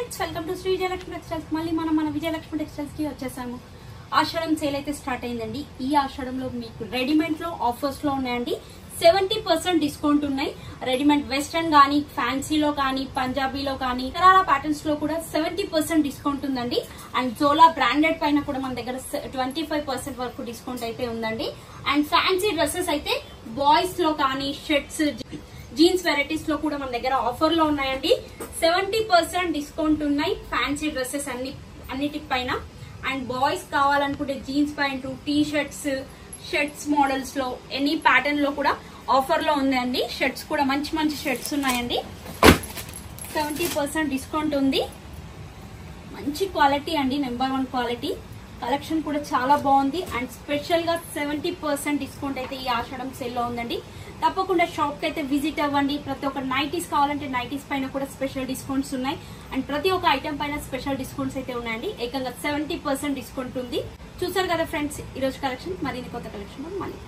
Friends, welcome to Shri Vijayalakshmi textiles. మళ్ళీ మన Vijayalakshmi textiles కి వచ్చేసాము. ఆషాఢం సేల్ అయితే స్టార్ట్ అయిందండి. ఈ ఆషాఢంలో మీకు రెడీమేడ్ లో ఆఫర్స్ లో ఉన్నాయండి. 70% డిస్కౌంట్ ఉన్నాయి. రెడీమేడ్ వెస్ట్రన్ గానీ, ఫ్యాన్సీలో కానీ, పంజాబీలో కానీ, ఇతర ప్యాటర్న్స్ లో కూడా 70% డిస్కౌంట్ ఉందండి. అండ్ జోలా బ్రాండెడ్ పైన కూడా మన దగ్గర 25% వరకు డిస్కౌంట్ అయితే ఉందండి. అండ్ ఫ్యాన్సీ డ్రెస్సెస్ అయితే బాయ్స్ లో కానీ, షర్ట్స్, జీన్స్ వెరైటీస్ లో కూడా మన దగ్గర ఆఫర్ లో ఉన్నాయండి. 70% డిస్కౌంట్ ఉన్నాయి ఫ్యాన్సీ డ్రెస్సెస్ అన్నిటి పైన. అండ్ బాయ్స్ కావాలనుకుంటే jeans pant, T shirts models లో ఎనీ ప్యాటర్న్ లో కూడా ఆఫర్ లో ఉందండి. షర్ట్స్ కూడా మంచి మంచి షర్ట్స్ ఉన్నాయండి. 70% డిస్కౌంట్ ఉంది. మంచి క్వాలిటీ అండి, నెంబర్ 1 క్వాలిటీ. కలెక్షన్ కూడా చాలా బాగుంది. అండ్ స్పెషల్ గా 70% డిస్కౌంట్ అయితే ఈ ఆషాఢం సేల్ లో ఉందండి. తప్పకుండా షాప్ కి అయితే విజిట్ అవ్వండి. ప్రతి ఒక్క నైటీస్ కావాలంటే నైటీస్ పైన కూడా స్పెషల్ డిస్కౌంట్స్ ఉన్నాయి. అండ్ ప్రతి ఒక్క ఐటమ్ పైన స్పెషల్ డిస్కౌంట్స్ అయితే ఉన్నాయండి. ఏకంగా 70% డిస్కౌంట్ ఉంది. చూసారు కదా ఫ్రెండ్స్, ఈ రోజు కలెక్షన్. మరిన్ని కొత్త కలెక్షన్ మళ్ళీ